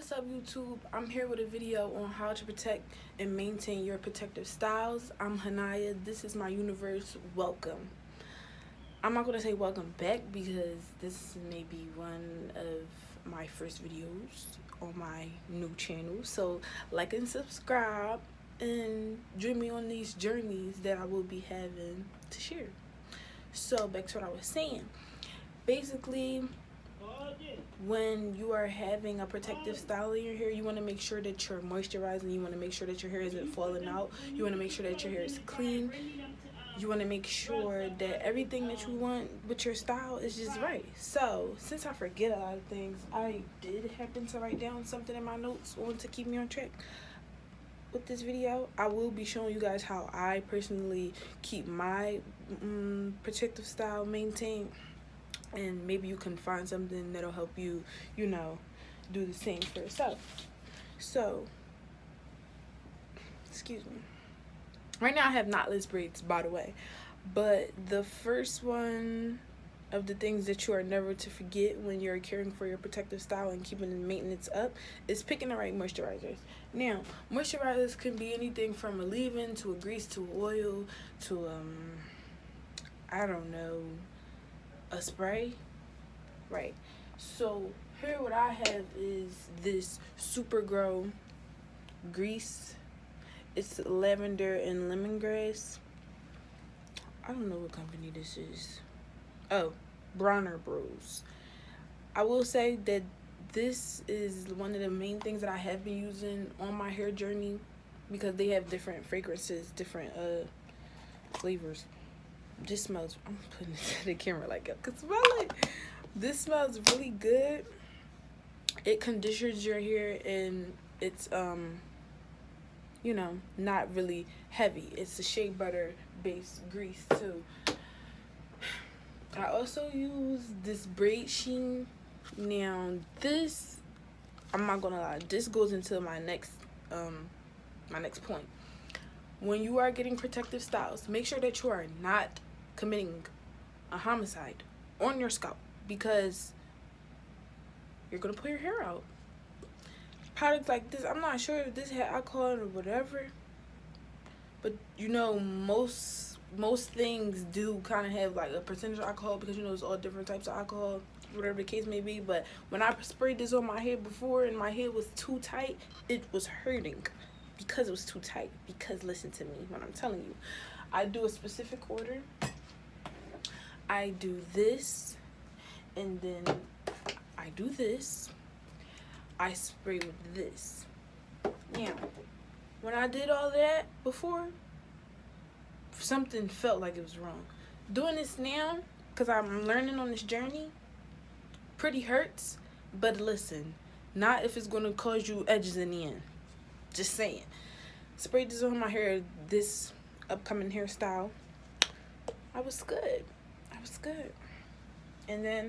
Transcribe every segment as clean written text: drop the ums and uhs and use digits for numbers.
What's up, YouTube? I'm here with a video on how to protect and maintain your protective styles. I'm Hanaya. This is my universe. Welcome. I'm not going to say welcome back because this may be one of my first videos on my new channel. So like and subscribe and join me on these journeys that I will be having to share. So back to what I was saying. Basically, when you are having a protective style in your hair, you want to make sure that you're moisturizing. You want to make sure that your hair isn't falling out. You want to make sure that your hair is clean. You want to make sure that everything that you want with your style is just right. So since I forget a lot of things, I did happen to write down something in my notes on to keep me on track. With this video, I will be showing you guys how I personally keep my protective style maintained. And maybe you can find something that'll help you, do the same for yourself. So, excuse me. Right now I have knotless braids, by the way. But the first one of the things that you are never to forget when you're caring for your protective style and keeping the maintenance up is picking the right moisturizers. Now, moisturizers can be anything from a leave-in to a grease to oil to, I don't know, a spray. Right, so here what I have is this Super Grow grease. It's lavender and lemongrass. I don't know what company this is. Oh, Bronner Bros. I will say that this is one of the main things that I have been using on my hair journey because they have different fragrances, different flavors. This smells, I'm putting it to the camera like I can smell it. This smells really good. It conditions your hair and it's not really heavy. It's a shea butter based grease too. I also use this braid sheen. Now this, I'm not gonna lie, this goes into my next point. When you are getting protective styles, make sure that you are not committing a homicide on your scalp because you're gonna pull your hair out. Products like this, I'm not sure if this had alcohol or whatever, but most things do kind of have like a percentage of alcohol because it's all different types of alcohol, whatever the case may be. But when I sprayed this on my head before and my head was too tight, it was hurting because it was too tight. Because listen to me when I'm telling you, I do a specific order. I do this, and then I do this. I spray with this. Now, when I did all that before, something felt like it was wrong. Doing this now, because I'm learning on this journey, pretty hurts. But listen, not if it's going to cause you edges in the end. Just saying. Sprayed this on my hair, this upcoming hairstyle. I was good. And then,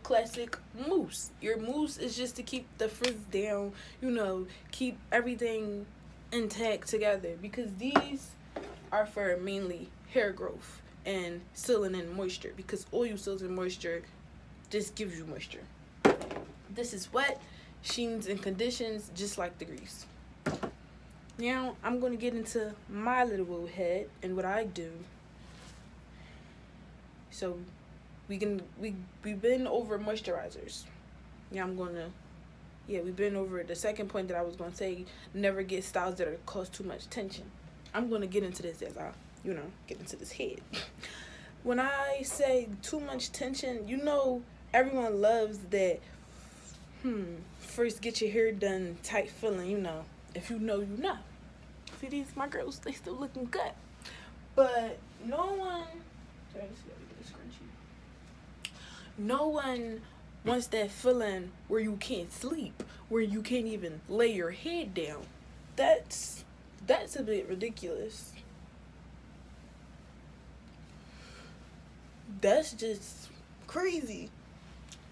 classic mousse. Your mousse is just to keep the frizz down, keep everything intact together. Because these are for mainly hair growth and sealing in moisture. Because oil seals in moisture just gives you moisture. This is wet, sheens and conditions, just like the grease. Now, I'm going to get into my little head and what I do. So, we've been over moisturizers. We've been over the second point that I was going to say, never get styles that are cause too much tension. I'm going to get into this as I, get into this head. When I say too much tension, everyone loves that, first get your hair done type feeling, If you know, you know. See these, my girls, they still looking good. But no one wants that feeling where you can't sleep, where you can't even lay your head down. That's a bit ridiculous. That's just crazy.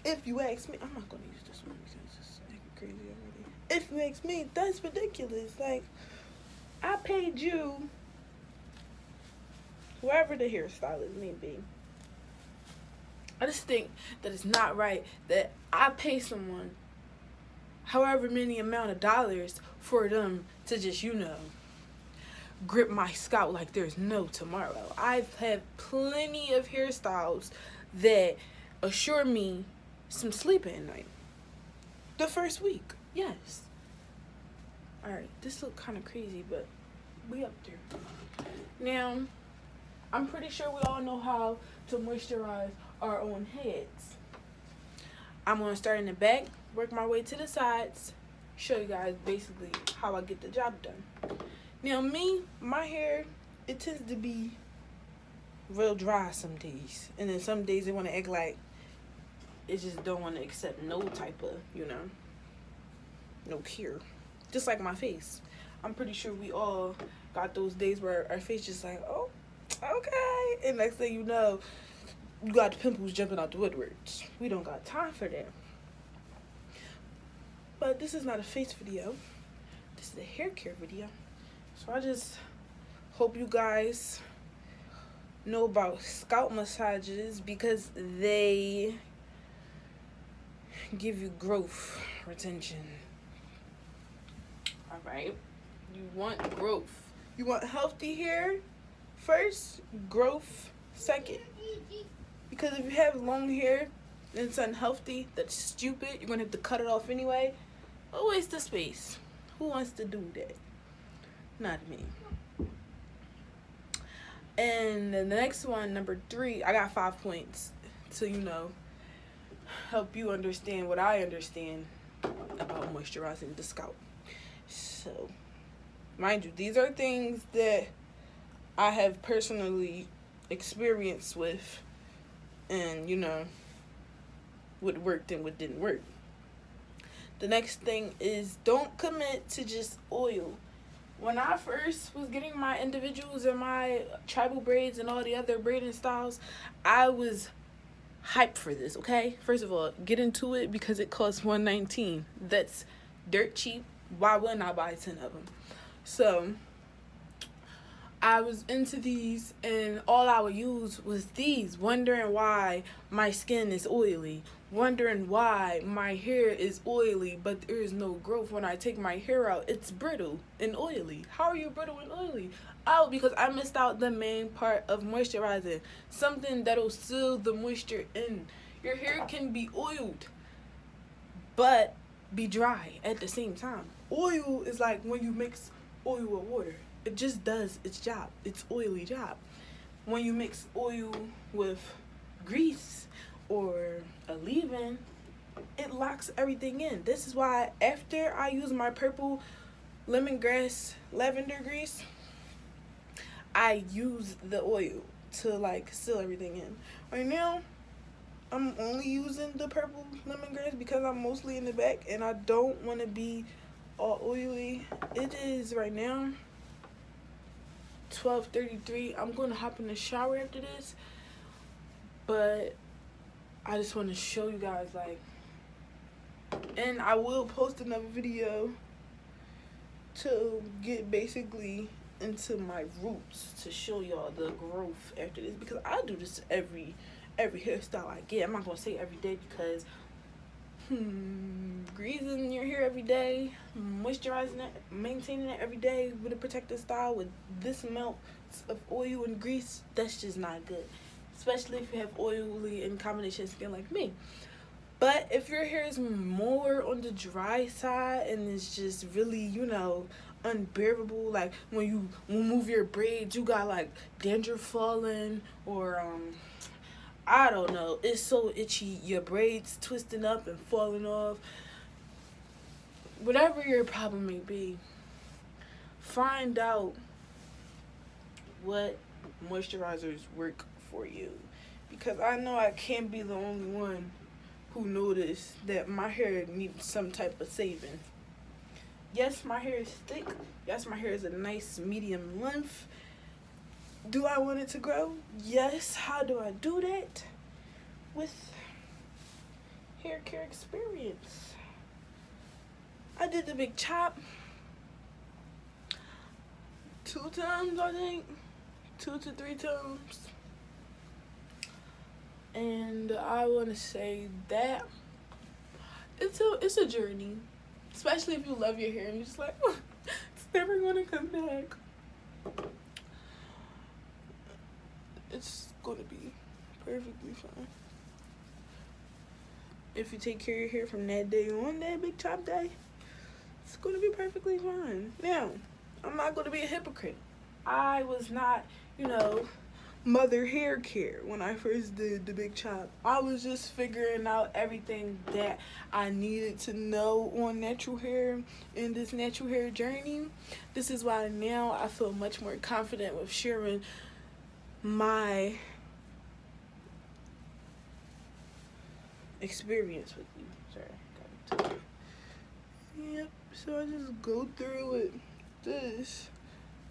If you ask me, I'm not gonna use this one because it's crazy already. If you ask me, that's ridiculous. Like, I paid you, whoever the hairstylist may be. I just think that it's not right that I pay someone however many amount of dollars for them to just, grip my scalp like there's no tomorrow. I've had plenty of hairstyles that assure me some sleep at night. The first week, yes. Alright, this look kind of crazy, but we up there. Now, I'm pretty sure we all know how to moisturize our own heads. I'm going to start in the back, work my way to the sides, show you guys basically how I get the job done. Now me, my hair, it tends to be real dry some days. And then some days they want to act like it just don't want to accept no type of, no care. Just like my face. I'm pretty sure we all got those days where our face just like, oh, okay. And next thing you know, you got the pimples jumping out the woodworks. We don't got time for that. But this is not a face video. This is a hair care video. So I just hope you guys know about scalp massages because they give you growth retention. Alright? You want growth. You want healthy hair first, growth second. Because if you have long hair and it's unhealthy, that's stupid. You're going to have to cut it off anyway. A waste of space. Who wants to do that? Not me. And the next one, number 3, I got 5 points to, help you understand what I understand about moisturizing the scalp. So, mind you, these are things that I have personally experienced with and, what worked and what didn't work. The next thing is don't commit to just oil. When I first was getting my individuals and my tribal braids and all the other braiding styles, I was hyped for this, okay? First of all, get into it because it costs $119. That's dirt cheap. Why wouldn't I buy 10 of them? So I was into these and all I would use was these, wondering why my skin is oily, wondering why my hair is oily but there is no growth. When I take my hair out, it's brittle and oily. How are you brittle and oily? Oh, because I missed out the main part of moisturizing, something that'll seal the moisture in. Your hair can be oiled but be dry at the same time. Oil is like when you mix oil with water. It just does its job. It's oily job. When you mix oil with grease or a leave-in, it locks everything in. This is why after I use my purple lemongrass lavender grease, I use the oil to seal everything in. Right now, I'm only using the purple lemongrass because I'm mostly in the back and I don't want to be all oily. It is right now 12:33. I'm going to hop in the shower after this, but I just want to show you guys and I will post another video to get basically into my roots to show y'all the growth after this, because I do this every hairstyle I get. I'm not going to say every day because greasing your hair every day, moisturizing it, maintaining it every day with a protective style with this amount of oil and grease, that's just not good, especially if you have oily and combination skin like me. But if your hair is more on the dry side and it's just really, unbearable, like when you move your braids, you got dandruff falling, or I don't know, it's so itchy, your braids twisting up and falling off. Whatever your problem may be, find out what moisturizers work for you. Because I know I can't be the only one who noticed that my hair needs some type of saving. Yes, my hair is thick. Yes, my hair is a nice medium length. Do I want it to grow? Yes. How do I do that? With hair care experience. I did the big chop 2 times, I think. 2 to 3 times. And I want to say that it's a journey. Especially if you love your hair and you're just like, oh, it's never gonna come back. It's gonna be perfectly fine. If you take care of your hair from that day on, that big chop day, it's gonna be perfectly fine. Now, I'm not gonna be a hypocrite. I was not, mother hair care when I first did the big chop. I was just figuring out everything that I needed to know on natural hair in this natural hair journey. This is why now I feel much more confident with sharing my experience with you. Sorry. Yep, so I just go through it. This.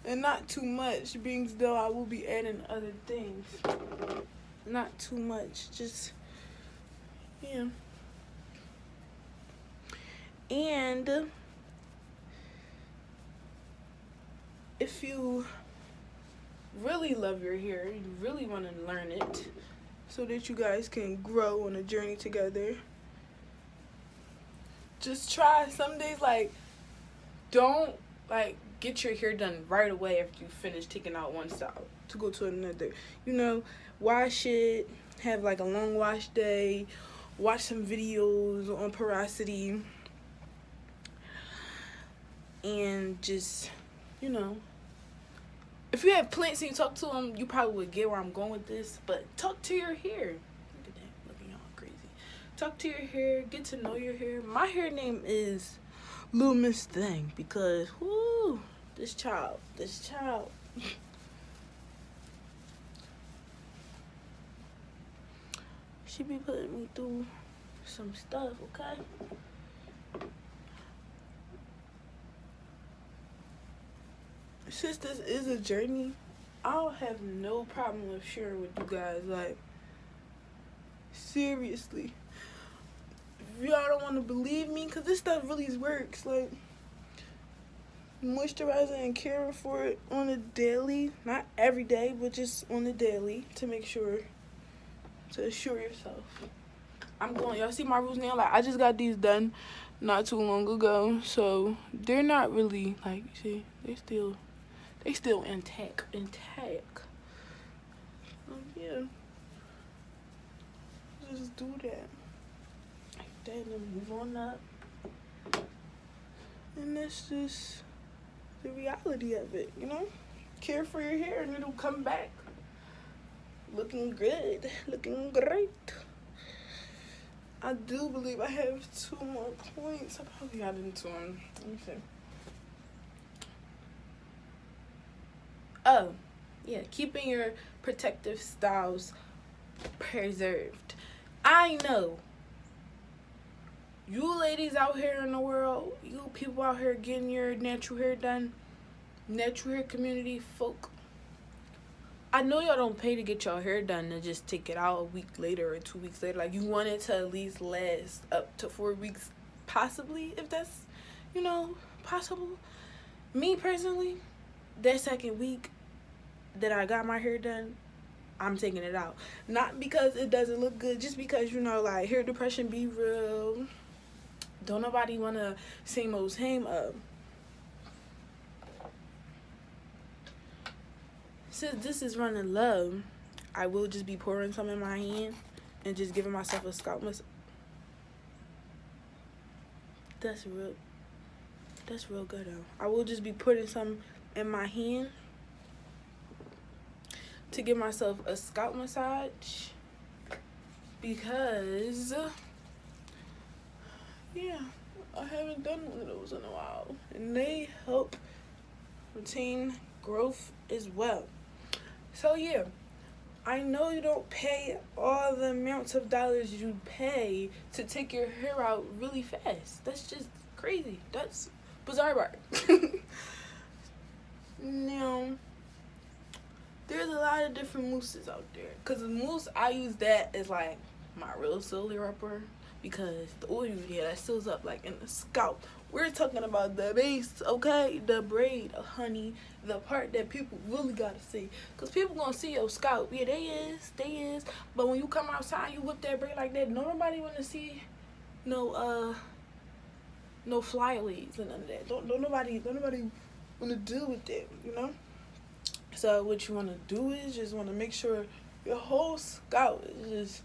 And not too much, being though I will be adding other things. Not too much, just, yeah. And if you really love your hair, you really want to learn it so that you guys can grow on a journey together, just try some days, don't, get your hair done right away after you finish taking out one style to go to another. Wash it, have a long wash day, watch some videos on porosity, and just, if you have plants and you talk to them, you probably would get where I'm going with this, but talk to your hair. Look at that, looking all crazy. Talk to your hair, get to know your hair. My hair name is Little Miss Thing because, whoo, this child. She be putting me through some stuff, okay? Since this is a journey, I'll have no problem with sharing with you guys, seriously. If y'all don't want to believe me, because this stuff really works, moisturizing and caring for it on a daily, not every day, but just on a daily, to make sure, to assure yourself. Y'all see my roots now? I just got these done not too long ago, so they're not really, you see, they still intact. Yeah. Just do that. Like that, and then move on up. And that's just the reality of it, Care for your hair and it'll come back looking good, looking great. I do believe I have 2 more points. I probably got into them. Let me see. Oh, yeah, keeping your protective styles preserved. I know you ladies out here in the world, you people out here getting your natural hair done, natural hair community folk, I know y'all don't pay to get your hair done and just take it out a week later or 2 weeks later. You want it to at least last up to 4 weeks, possibly, if that's, possible. Me, personally, that second week that I got my hair done, I'm taking it out. Not because it doesn't look good, just because, hair depression be real. Don't nobody want to same old same up. Since this is running low, I will just be pouring some in my hand and just giving myself a scalp massage. That's real good though. I will just be putting some in my hand to give myself a scalp massage because, yeah, I haven't done one of those in a while. And they help retain growth as well. So yeah, I know you don't pay all the amounts of dollars you pay to take your hair out really fast. That's just crazy. That's bizarre bar. Now, there's a lot of different mousses out there. Because the mousse, I use that as my real silly rubber. Because the oil, that seals up in the scalp. We're talking about the base, okay? The braid, honey. The part that people really gotta see. Because people gonna see your scalp. Yeah, they is. But when you come outside, you whip that braid like that. Nobody wanna see no no flyaways and none of that. Don't nobody want to deal with that, you know. So what you want to do is just want to make sure your whole scalp is just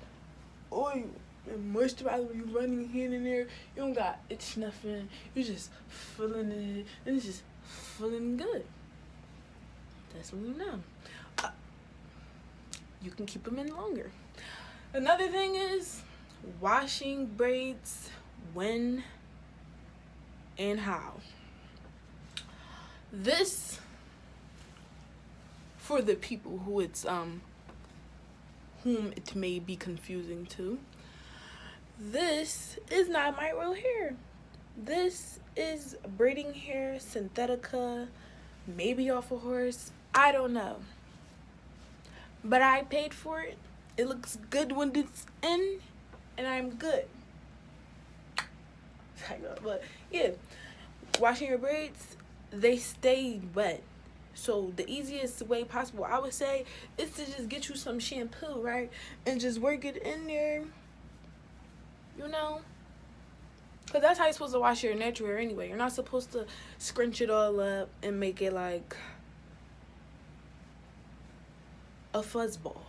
oil and moisturize when you running here and there. You don't got itch nothing. You're just feeling it and it's just feeling good. That's when you know. You can keep them in longer. Another thing is washing braids when and how. This for the people who it's whom it may be confusing to. This is not my real hair. This is braiding hair, synthetica, maybe off a horse. I don't know. But I paid for it. It looks good when it's in, and I'm good. But yeah, washing your braids, they stay wet. So the easiest way possible, I would say, is to just get you some shampoo, right? And just work it in there, you know? Because that's how you're supposed to wash your natural hair anyway. You're not supposed to scrunch it all up and make it like a fuzzball.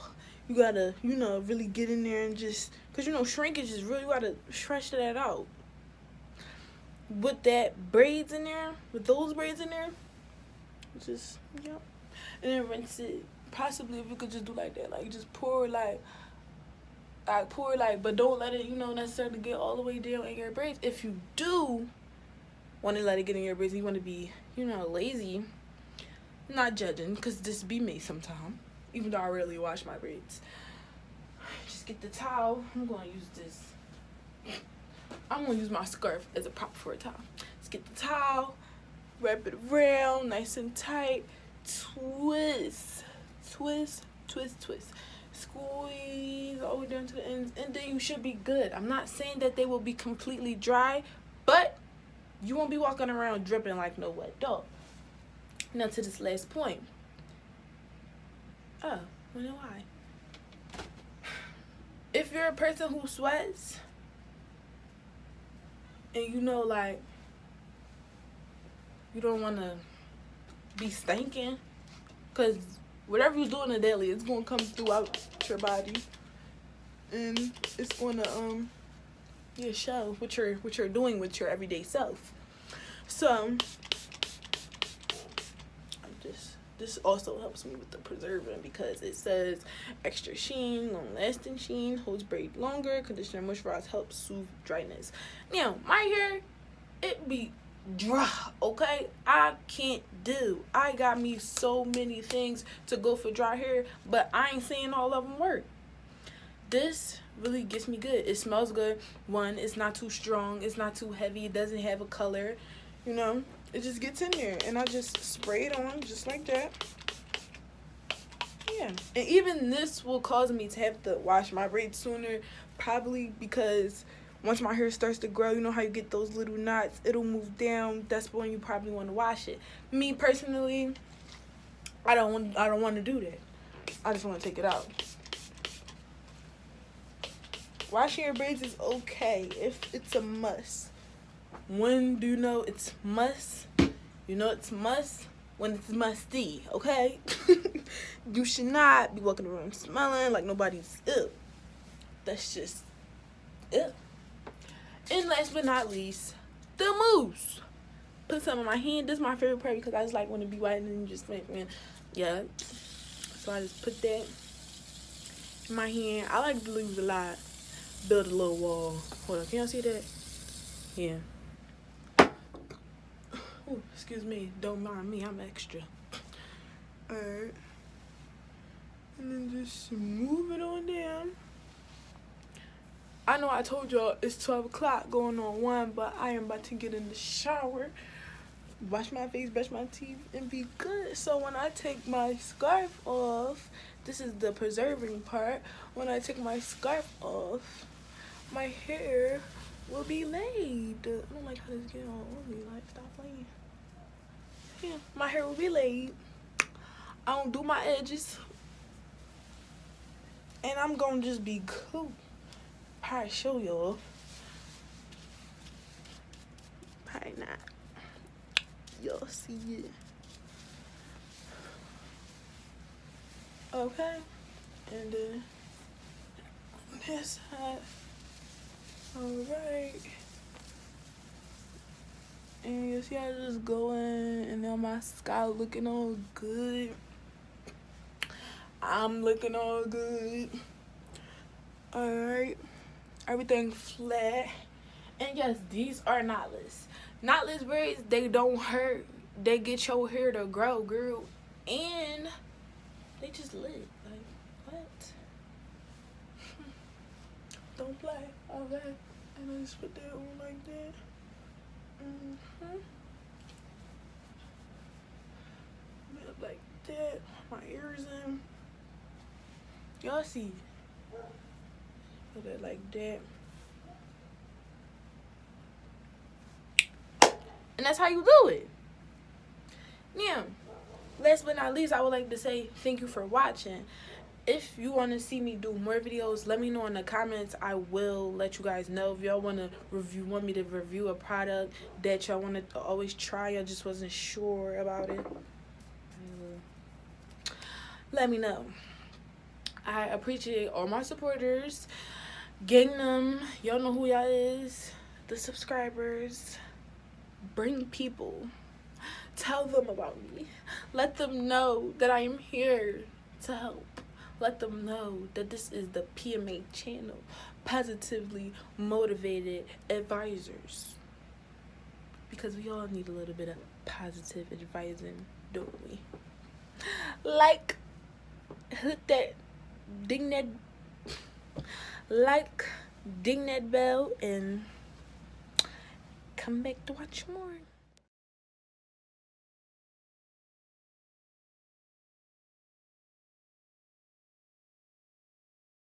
You gotta, you know, really get in there and just, because, you know, shrinkage is really, you gotta stretch that out. With that braids in there, with those braids in there, just, yep. And then rinse it. Possibly if you could just do like that, like just pour but don't let it, you know, necessarily get all the way down in your braids. If you do want to let it get in your braids, you want to be, you know, lazy, not judging, because this be me sometime, even though I rarely wash my braids. Just get the towel. I'm going to use this. I'm going to use my scarf as a prop for a towel. Just get the towel, wrap it around nice and tight, twist, squeeze all the way down to the ends, and then you should be good. I'm not saying that they will be completely dry, but you won't be walking around dripping like no wet dog. Now to this last point. Oh, wonder why. If you're a person who sweats and you know, like, you don't want to be stinking, because whatever you're doing in the daily, it's going to come throughout your body, and it's going to show what you're doing with your everyday self. So this also helps me with the preserving, because it says extra sheen, long lasting sheen, holds braid longer, conditioner, moisturize, helps soothe dryness. Now my hair, it be dry, okay? I got me so many things to go for dry hair, but I ain't saying all of them work. This really gets me good. It smells good. One, it's not too strong, it's not too heavy, it doesn't have a color, you know. It just gets in there, and I just spray it on just like that. Yeah, and even this will cause me to have to wash my braids sooner, probably because once my hair starts to grow, you know how you get those little knots, it'll move down. That's when you probably want to wash it. Me personally, I don't want to do that. I just want to take it out. Washing your braids is okay if it's a must. When do you know it's must? You know it's must when it's musty, okay? You should not be walking around smelling like nobody's ill. That's just ill. And last but not least, the mousse. Put some in my hand. This is my favorite part because I just like when it be white and then just make me, yeah. So I just put that in my hand. I like to leave a lot, build a little wall. Hold on, can y'all see that? Yeah. Ooh, excuse me, don't mind me, I'm extra. Alright. And then just move it on down. I know I told y'all it's 12 o'clock going on 1, but I am about to get in the shower, wash my face, brush my teeth, and be good. So when I take my scarf off, this is the preserving part. When I take my scarf off, my hair will be laid. I don't like how this get on me. Like, stop playing. Yeah, my hair will be laid. I don't do my edges. And I'm gonna just be cool. Probably show y'all. y'all see it. Okay, and then this side. Alright. And you see I just go in, and now my scalp looking all good. I'm looking all good. Alright. Everything flat. And yes, these are knotless. Knotless braids, they don't hurt. They get your hair to grow, girl. And they just lit. Like, what? Don't play. Okay. And I just put that on like that. Like that. My ears in. Y'all see. Put it like that. And that's how you do it. Now, last but not least, I would like to say thank you for watching. If you want to see me do more videos, let me know in the comments. I will let you guys know. If y'all want me to review a product that y'all want to always try, I just wasn't sure about it, let me know. I appreciate all my supporters. Gangnam, y'all know who y'all is. The subscribers. Bring people. Tell them about me. Let them know that I am here to help. Let them know that this is the PMA channel. Positively motivated advisors. Because we all need a little bit of positive advising, don't we? Like, hit that, ding that, like, ding that bell, and come back to watch more.